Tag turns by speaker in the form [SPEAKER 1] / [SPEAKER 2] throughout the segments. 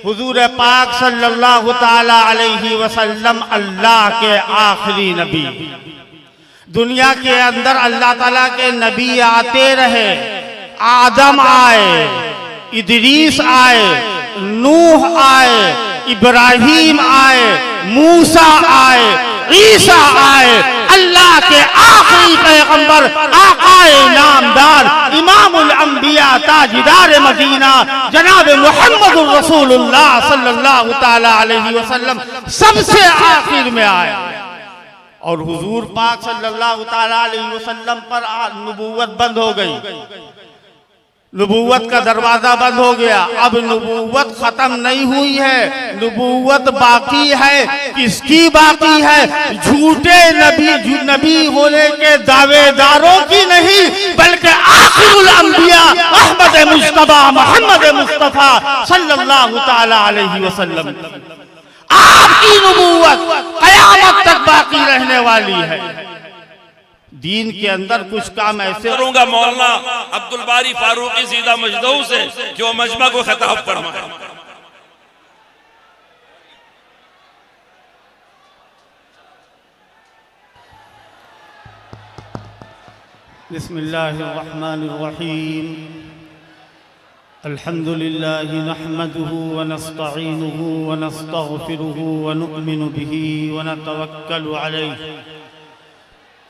[SPEAKER 1] हुजूर पाक सल्लल्लाहु ताला अलैहि वसल्लम अल्लाह के आखिरी नबी। दुनिया के अंदर अल्लाह ताला के नबी आते रहे। आदम आए, इदरीस आए, नूह आए, इब्राहिम आए, मूसा आए, ईसा आए। अल्लाह के आखिरी पैगंबर आकाए नामदार इमामुल अंबिया ताजदार मदीना जनाब मुहम्मदुर रसूलुल्लाह सल्लल्लाहु ताला अलैहि वसल्लम सबसे आखिर में आए। और हुजूर पाक सल्लल्लाहु ताला अलैहि वसल्लम पर नबूवत बंद हो गई, नबूवत का दरवाजा बंद हो गया। अब नबूवत खत्म नहीं हुई है, नबूवत बाकी है। किसकी बाकी है? झूठे नबी होने के दावेदारों की नहीं, बल्कि आखिरुल अंबिया अहमद मुस्तफा मोहम्मद मुस्तफा सल्लल्लाहु ताला अलैहि वसल्लम। आपकी नबूवत क़यामत तक बाकी रहने वाली है। दीन के अंदर कुछ काम ऐसे
[SPEAKER 2] करूंगा मौलाना अब्दुल बारी फारूकी सीधा मजदऊ से कि वो मजमा को खिताब फरमाए।
[SPEAKER 1] बिस्मिल्लाहिर्रहमानिर्रहीम। अल्हम्दुलिल्लाहि नहमदुहु व नस्तईनुहु व नस्तगफिरुहु व नु'मिनु बिही व नतवक्कलु अलैहि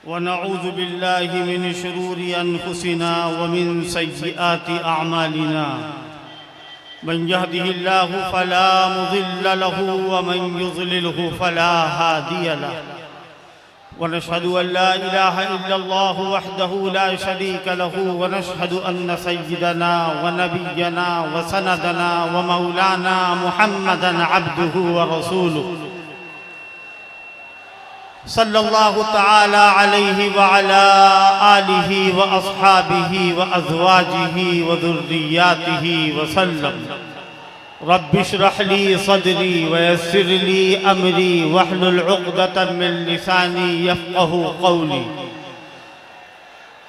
[SPEAKER 1] व नऊज़ु बिल्लाहि मिन शुरूरि अनफुसिना व मिन सय्यिआति अअमालिना। मन यहदिहिल्लाहु फला मुज़िल्ल लहु व मन युज़लिलहु फला हादिय लहु। व नशहदु अन ला इलाहा इल्लल्लाहु वहदहु ला शरीका लहु व नशहदु अन्न सय्यिदना व नबिय्यना व सनदना व मौलाना मुहम्मदन अब्दुहु व रसूलुहु सल्लल्लाहु ताला अलैहि व अला आलिहि व अस्हाबिहि व अज़वाजिहि व ज़ुर्रिय्यातिहि व सल्लम। रब्बिश्रह ली सदरी व यस्सिर ली अमरी वहलुल उक़दतम मिन लिसानी यफ़क़हू क़ौली।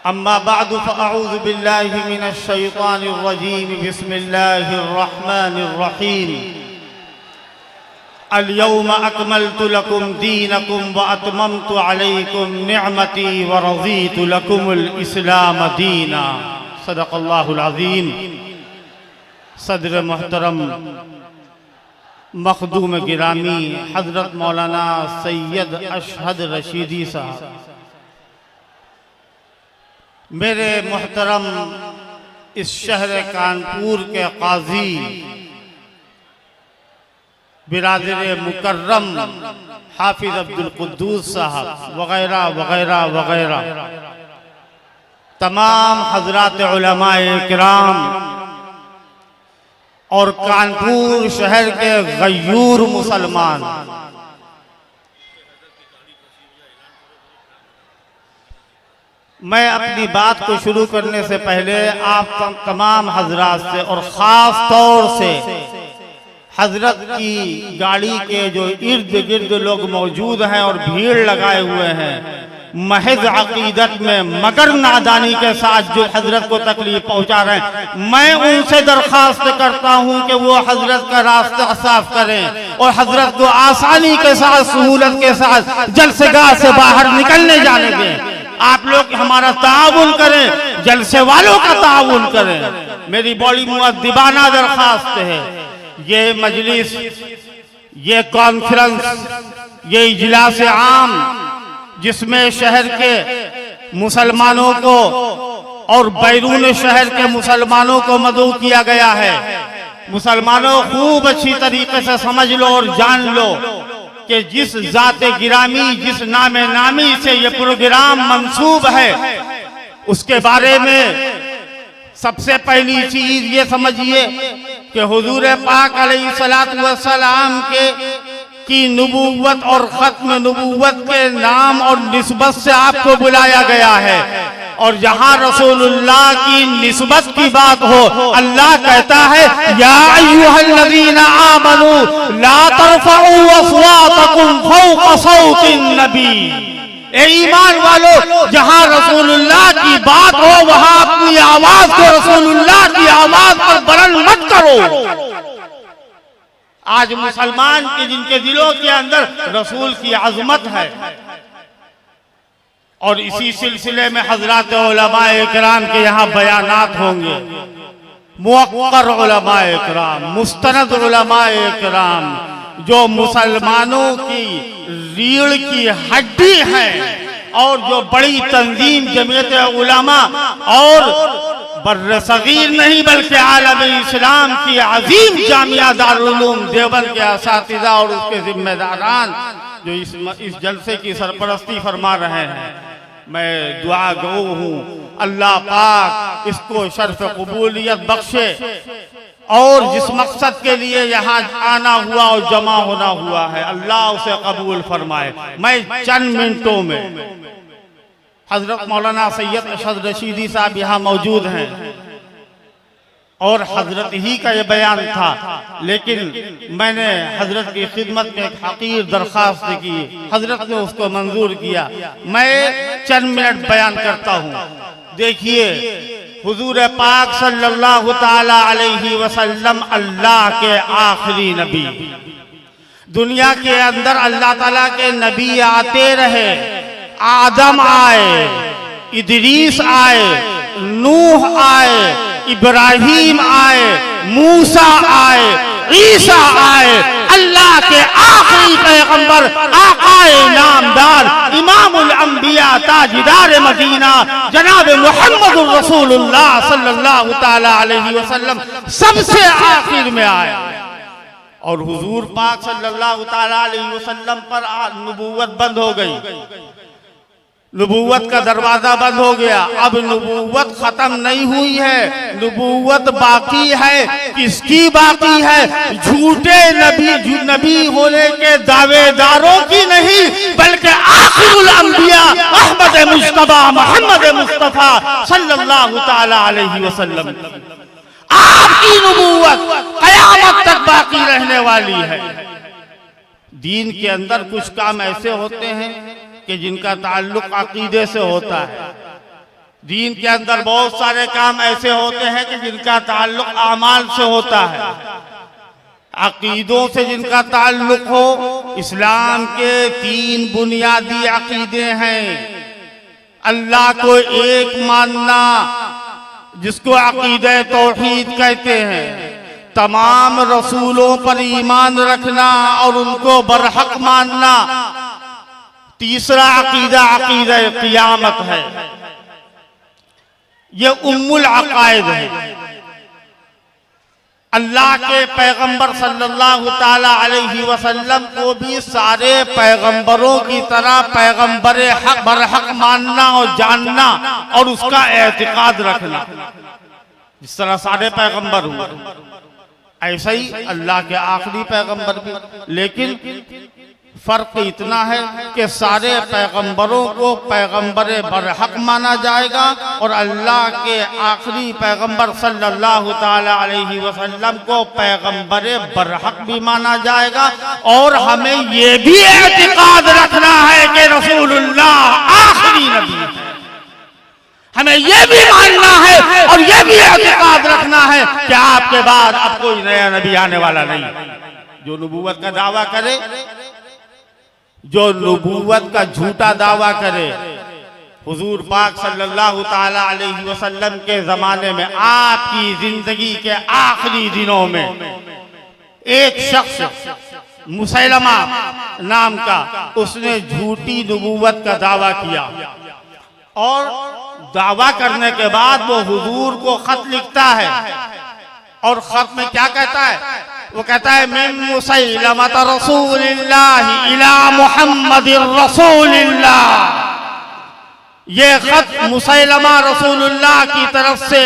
[SPEAKER 1] अम्मा बअदु फ़अऊज़ु बिल्लाहि मिनश शैतानिर रजीम। बिस्मिल्लाहिर रहमानिर रहीम। अल-यौम अकमलतु लकुम दीनकुम व अतममतु अलैकुम निअमती व रज़ीतु लकुमुल इस्लाम दीना। सदक़ल्लाहुल अज़ीम। सदर मोहतरम मखदूम गिरामी हज़रत मौलाना सैयद अशहद रशीदी साहब, मेरे मोहतरम इस शहर कानपुर के काजी बिरादर मुकर्रम हाफिज अब्दुल कुद्दूस साहब वगैरह वगैरह वगैरह, तमाम हजरात उलमाए किराम और कानपुर शहर के गयूर मुसलमान, मैं अपनी बात को शुरू करने से पहले आप तमाम हजरात से और ख़ास तौर से हजरत की गाड़ी के जो इर्द गिर्द लोग मौजूद हैं और भीड़ लगाए हुए हैं, महज अकीदत में मगर नादानी के साथ जो हजरत को तकलीफ पहुंचा रहे हैं, मैं उनसे दरख्वास्त करता हूं कि वो हजरत का रास्ता साफ करें और हजरत को आसानी के साथ सहूलत के साथ जलसेगाह से बाहर निकलने जाने दें। आप लोग हमारा ताउन करें, जलसे वालों का ताउन करें। मेरी बड़ी मुअद्दिबाना दरख्वास्त है। ये मजलिस, ये कॉन्फ्रेंस, ये इजलास आम जिसमें शहर के मुसलमानों को और बैरून शहर के मुसलमानों को मदऊ किया गया है। मुसलमानों खूब अच्छी तरीके से समझ लो और जान लो कि जिस जाते गिरामी, जिस नामे नामी से ये प्रोग्राम मंसूब है, उसके बारे में सबसे पहली चीज ये समझिए कि हुजूर पाक अलैहिस्सलातु वस्सलाम की नबूवत और खत्म नबूवत के नाम और निस्बत से आपको बुलाया गया है। और जहाँ रसूलुल्लाह की निस्बत की बात हो, अल्लाह कहता है या अय्युहल्लज़ीना आमनू ला तरफ़ऊ अस्वातकुम फ़ौक़ सौतिन नबी। ए ईमान वालो, जहाँ रसूलुल्लाह की बात हो वहाँ अपनी आवाज को रसूलुल्लाह की आवाज पर बुलंद मत करो। आज मुसलमान के जिनके दिलों के अंदर रसूल की अजमत है। और इसी सिलसिले में हजरत उलमाए इकराम के यहाँ बयानात होंगे, मुअक्कर उलमाए इकराम, मुस्तनद उलमाए इकराम, जो मुसलमानों की रीढ़ की हड्डी है और जो बड़ी तंजीम जमीयत उलमा और बर्र सगीर नहीं बल्कि आलम इस्लाम की अजीम जामिया दारुल उलूम देवबंद के असातिज़ा और उसके जिम्मेदारान जो इस जलसे की सरपरस्ती फरमा रहे हैं, मैं दुआ गो हूँ अल्लाह पाक इसको शर्फ कबूलियत बख्शे और जिस मकसद के लिए यहाँ आना हुआ और जमा होना हुआ है अल्लाह उसे कबूल फरमाए। मैं चंद मिनटों में, हजरत मौलाना सैयद अशद रशीदी साहब यहाँ मौजूद हैं और हजरत ही का ये बयान था, लेकिन मैंने हजरत की खिदमत में एक हकीर दरख्वास्त की, हजरत ने उसको मंजूर किया। मैं चंद मिनट बयान करता हूँ। देखिए, हुजूर पाक सल्लल्लाहु ताला अलैहि वसल्लम अल्लाह के आखिरी नबी, दुनिया के अंदर अल्लाह ताला के नबी आते रहे, आदम आए, इदरीस आए, नूह आए, इब्राहिम आए, मूसा आए, ईसा आए, अल्लाह के आखिरी पैगंबर आकाए नामदार इमामुल अंबिया ताजदार मदीना जनाब मुहम्मदुर रसूलुल्लाह सल्लल्लाहु ताला अलैहि वसल्लम सबसे आखिर में आए और हुजूर पाक सल्लल्लाहु ताला अलैहि वसल्लम पर नबूवत बंद हो गई, नबूवत का दरवाजा बंद हो गया। अब नबूवत खत्म नहीं हुई है, नबूवत बाकी है। किसकी बाकी है? झूठे नबी होने के दावेदारों की नहीं, बल्कि आखिरुल अंबिया अहमद मुस्तफा मोहम्मद मुस्तफा सल्लल्लाहु ताला अलैहि वसल्लम, आपकी नबूवत कयामत तक बाकी रहने वाली है। दीन के अंदर कुछ काम ऐसे होते हैं कि जिनका ताल्लुक अकीदे से होता है, दीन के अंदर बहुत सारे काम ऐसे होते हैं कि जिनका ताल्लुक आमाल से होता है। अकीदों से जिनका ताल्लुक हो, इस्लाम के 3 बुनियादी अकीदे हैं। अल्लाह को एक मानना जिसको अकीदे तौहीद कहते हैं, तमाम रसूलों पर ईमान रखना और उनको बरहक मानना। तीसरा अकीदा अकीदा क़ियामत है, ये उम्मुल अकायद है। अल्लाह के पैगंबर सल्लल्लाहु ताला अलैहि वसल्लम को भी सारे पैगंबरों की तरह पैगंबर हक बरहक मानना और जानना और उसका एतिकाद रखना, जिस तरह सारे पैगंबर हुए ऐसा ही अल्लाह के आखिरी पैगंबर भी। लेकिन फर्क इतना है कि सारे पैगंबरों को पैगंबर बरहक माना जाएगा और अल्लाह के आखिरी पैगंबर सल्लल्लाहु ताला अलैहि वसल्लम को पैगंबर बरहक भी माना जाएगा। और हमें ये भी एतिकाद रखना है कि रसूलुल्लाह आखिरी नबी है, हमें ये भी मानना है और ये भी एतिकाद रखना है कि आपके बाद अब कोई नया नबी आने वाला नहीं। जो नबूवत का दावा करे, जो नबूवत का झूठा दावा करे, हुजूर पाक सल्लल्लाहु ताला अलैहि वसल्लम के जमाने में आपकी जिंदगी के आखिरी दिनों में एक शख्स मुसैलमा नाम का, उसने झूठी नबूवत का दावा किया और दावा करने के बाद वो हुजूर को खत लिखता है और खत में क्या कहता है? वो कहता है मिन मुसैलमत रसूलिल्लाह इला मुहम्मदिर रसूलिल्लाह। ये खत मुसैलमा रसूलुल्लाह की तरफ से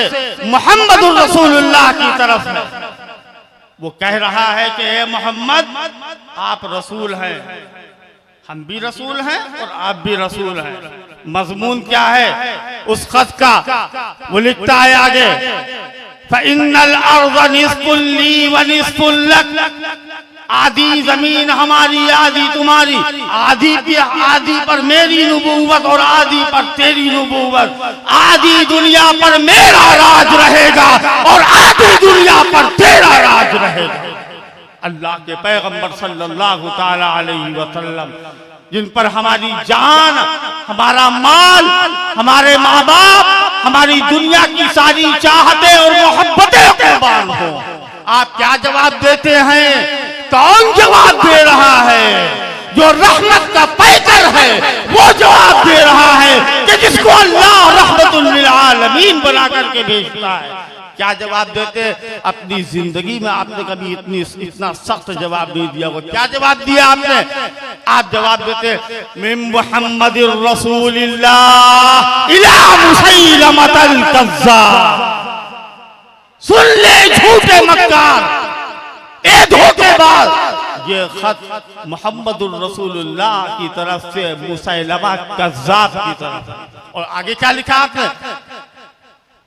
[SPEAKER 1] मुहम्मदुर रसूलुल्लाह की तरफ है। वो कह रहा है कि ए मोहम्मद, आप रसूल हैं, हम भी रसूल हैं और आप भी रसूल हैं। मजमून क्या है उस खत का? वो लिखता है आगे, फ़इन्नल अर्ज़ निस्फ़ुल ली व निस्फ़ुल लक। आधी जमीन हमारी, आधी तुम्हारी, आधी पर मेरी नबूवत और आधी पर तेरी नबूवत। आधी दुनिया पर मेरा राज रहेगा और आधी दुनिया पर तेरा राज रहेगा। अल्लाह के पैगंबर सल्लल्लाहु ताला अलैहि वसल्लम, जिन पर हमारी जान, हमारा माल, हमारे माँ बाप, हमारी दुनिया की सारी चाहतें और मोहब्बतें कुर्बान हो। आप क्या जवाब देते हैं? कौन जवाब दे रहा है? जो रहमत का पैकर है वो जवाब दे रहा है कि जिसको अल्लाह रहमतुल लिल आलमीन बना करके भेजता है। क्या जवाब देते? अपनी जिंदगी में आपने कभी इतना सख्त जवाब नहीं दिया हो। क्या जवाब दिया आपने? आप जवाब देते मिन मुहम्मदिर रसूलिल्लाह इला मुसैलमतल कज़्ज़ाब। सुन ले झूठे मक्कार, ए धोखेबाज, ये खत मुहम्मदुर रसूलुल्लाह की तरफ से मुसैलमा कज़्ज़ाब की तरफ। और आगे क्या लिखा आपने?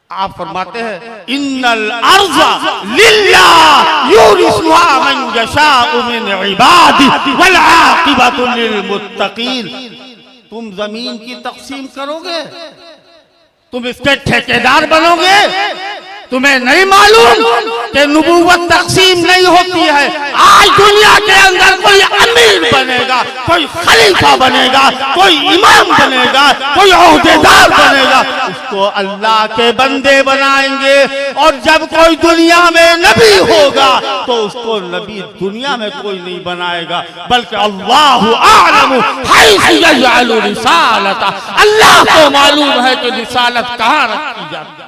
[SPEAKER 1] आप फरमाते हैं इन्नल अर्ज़ा लिल्लाह यूरिसुहा मन यशाउ मिन इबादिही वल आक़िबतु लिल मुत्तक़ीन। तुम जमीन की तक़सीम करोगे, तुम इसके ठेकेदार बनोगे। तुम्हें नहीं मालूम कि नबूवत तक़सीम नहीं होती है। आज दुनिया के अंदर कोई अमीर बनेगा, कोई खलीफा बनेगा, कोई इमाम बनेगा, कोई ओहदेदार बनेगा, उसको अल्लाह के बंदे बनाएंगे। और जब कोई दुनिया में नबी होगा तो उसको नबी दुनिया में कोई नहीं बनाएगा, बल्कि अल्लाहु आलमु हैसु यजअलु रिसालता। अल्लाह को मालूम है कि रिसालत कहाँ रखी जाती है।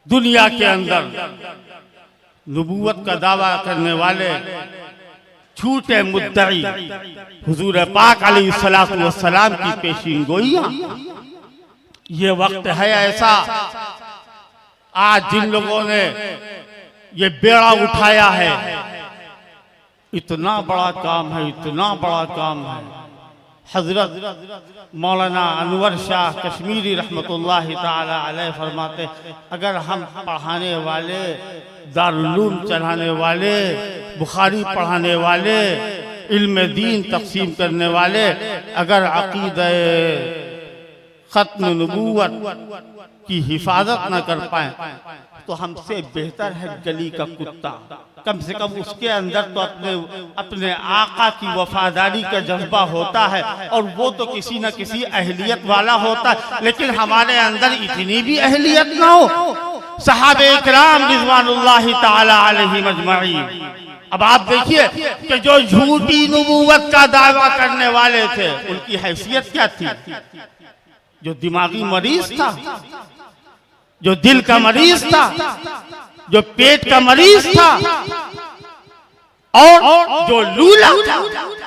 [SPEAKER 1] दुनिया के अंदर नबूवत का दावा करने वाले झूठे मुद्दई हुजूर पाक अलैहिस्सलातु वस्सलाम की पेशीनगोइयां। ये वक्त है ऐसा, आज जिन लोगों ने ये बेड़ा उठाया है, इतना बड़ा काम है, इतना बड़ा काम है। हजरत मौलाना अनवर शाह कश्मीरी रहमतुल्लाहि ताला अलैह फरमाते, अगर हम पढ़ाने वाले, दारुल उलूम चलाने वाले, बुखारी पढ़ाने वाले, इल्म दीन तक़सीम करने वाले अगर अक़ीदा ख़त्म नबूवत की हिफाजत न कर पाए तो हमसे बेहतर है गली का कुत्ता। कम से कम उसके अंदर तो अपने आका की वफादारी का जज्बा होता है, और वो तो किसी न किसी अहलियत वाला होता है। लेकिन हमारे अंदर इतनी भी अहलियत ना हो। सहाबे इकराम रिज़वानुल्लाहि ताला अलैहिम अजमईन। अब आप देखिए कि जो झूठी नबूवत का दावा करने वाले थे उनकी हैसियत क्या थी? जो दिमागी मरीज था, जो दिल का मरीज था, जो पेट का मरीज था, और जो लूला था,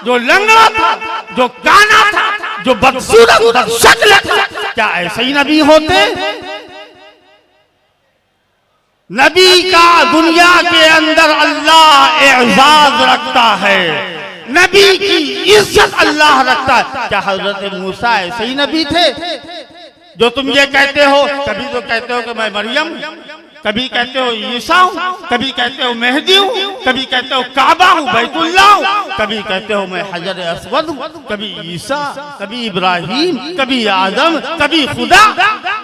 [SPEAKER 1] जो लंगड़ा था, जो काना था, जो बदसूरत शक्ल था, क्या ऐसे ही नबी होते? नबी का दुनिया के अंदर अल्लाह एजाज रखता है, नबी की इज्जत अल्लाह रखता है। क्या हजरत मूसा ऐसे ही नबी थे? जो तुम ये कहते हो, कभी तो कहते हो कि मैं मरियम, कभी कहते हो ईसा हूं, कभी कहते हो मेहदी हूं, कभी कहते हो काबा हूं, बैतुल्लाह हूं, कभी कहते हो मैं हजर अस्वद हूं, कभी ईसा, कभी इब्राहिम, कभी आदम, कभी खुदा।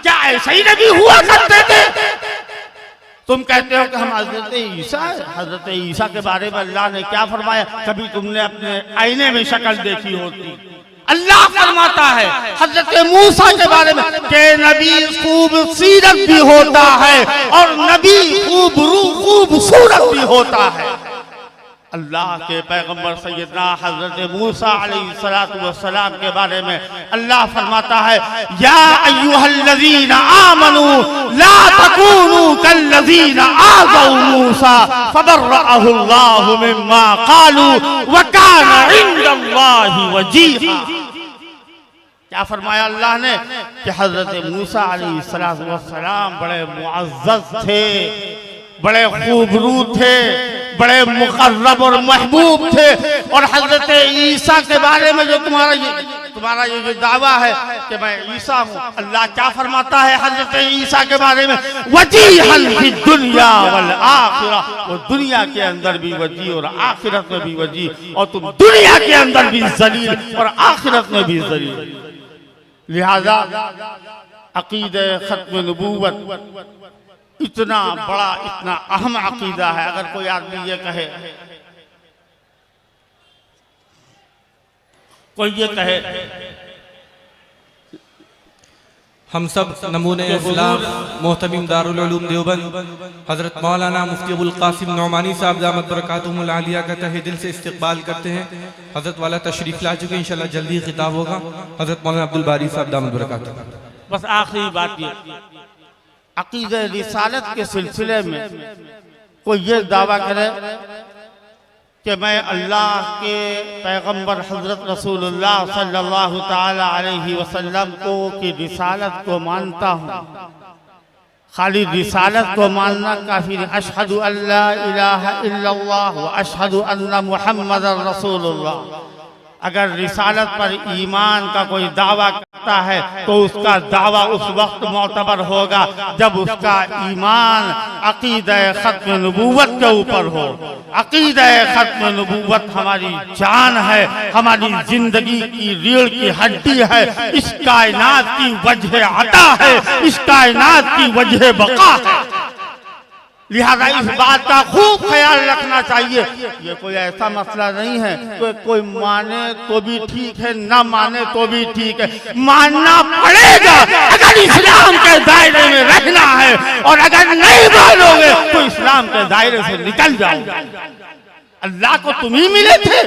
[SPEAKER 1] क्या ऐसे ही नबी हुआ करते थे? तुम कहते हो कि हम हजरत ईसा के बारे में अल्लाह ने क्या फरमाया? कभी तुमने अपने आईने में शक्ल देखी होती? अल्लाह फरमाता है हजरत मूसा के बारे में कि नबी खूबसूरत भी होता है और नबी खूबसूरत भी होता है। अल्लाह के पैगंबर सैयदना हजरत मूसा अलैहिस्सलातु वस्सलाम के बारे में अल्लाह फरमाता है या अय्युहल्लज़ीना आमनू ला तकूनू कल्लज़ीना आज़ौ मूसा फबर्रअहुल्लाहु मिम्मा क़ालू व काना इंदल्लाहि वजीहा। क्या फरमाया अल्लाह ने कि हजरत मूसा अलैहिस्सलातु वस्सलाम बड़े मुअज़्ज़ज़ थे, बड़े खूबरू थे, बड़े मुकर्रब और महबूब थे। और हजरत ईसा के बारे में जो तुम्हारा ये जो दावा है कि मैं ईसा हूँ, अल्लाह क्या फरमाता है हजरत ईसा के बारे में? वजीहन फी दुनिया वल आखिरा, वो दुनिया के अंदर भी वजी और आखिरत में भी वजी, और तुम दुनिया के अंदर भी जलील और आखिरत में भी जलील। लिहाजा अकीदे खत्म नबूवत इतना बड़ा, इतना अहम अकीदा है। अगर कोई आदमी ये कहे, कोई ये कहे
[SPEAKER 3] हम सब नमूने इस्लाम मोहतमिम दारुल उलूम देवबंद हज़रत मौलाना मुफ्ती अबुल कासिम नौमानी साहब दामत बरकातुहुमुल आलिया का तहे दिल से इस्तकबाल करते हैं। हज़रत वाला तशरीफ़ ला चुके हैं, इंशाल्लाह जल्दी खिताब होगा। हज़रत मौलाना अब्दुल बारी साहब दामत बरकातुहू।
[SPEAKER 1] बस आखिरी बात ये, अक़ीदा रिसालत के सिलसिले में कोई ये दावा करे कि मैं अल्लाह के पैगंबर हज़रत रसूलुल्लाह सल्लल्लाहु ताला अलैहि वसल्लम को की रिसालत को मानता हूँ, खाली रिसालत को मानना काफी नहीं। अशहदु अल्ला इलाहा इल्लल्लाह व अशहदु अन्ना मुहम्मदर रसूलुल्लाह। अगर रिसालत पर ईमान का कोई दावा करता है तो उसका दावा उस वक्त मोतबर होगा जब उसका ईमान अकीदा खत्म नबूवत के ऊपर हो। अकीदा खत्म नबूवत हमारी जान है, हमारी जिंदगी की रीढ़ की हड्डी है, इस कायनात की वजह अता है, इस कायनात की वजह बका है। लिहाजा इस बात का खूब ख्याल रखना चाहिए। ये कोई ऐसा मसला नहीं है कोई माने तो भी ठीक है, ना माने तो भी ठीक है, मानना पड़ेगा अगर इस्लाम के दायरे में रहना है, और अगर नहीं मानोगे तो इस्लाम के दायरे से निकल जाओगे। अल्लाह को तुम ही मिले थे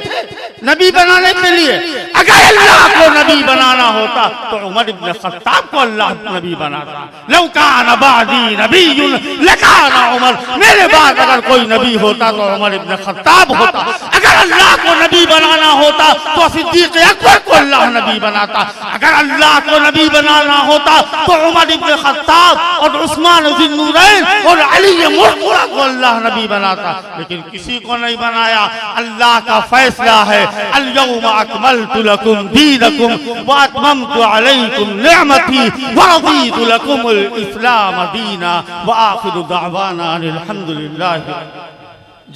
[SPEAKER 1] नबी बनाने के लिए। अगर अल्लाह को नबी बनाना होता तो उमर इब्न खत्ताब को अल्लाह नबी बनाता। लौ कान बादी नबियुन लकाना उमर, मेरे बाद अगर कोई नबी होता तो उमर इब्न खत्ताब होता। अगर अल्लाह को नबी बनाना होता तो सिद्दीक अकबर को अल्लाह नबी बनाता। अगर अल्लाह को नबी बनाना होता तो उमर इब्न खत्ताब और उस्मान ज़ुन्नूरैन और अली मुर्तज़ा को अल्लाह नबी बनाता, लेकिन किसी को नहीं बनाया। अल्लाह का फैसला है, अल-यौमा अकमलतु लकुम दीनकुम व अतममतु अलैकुम निअमती व रदीतु लकुमुल इस्लाम दीना व आखिरु दअवाना अनिल हम्दुलिल्लाह।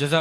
[SPEAKER 3] जज़ाक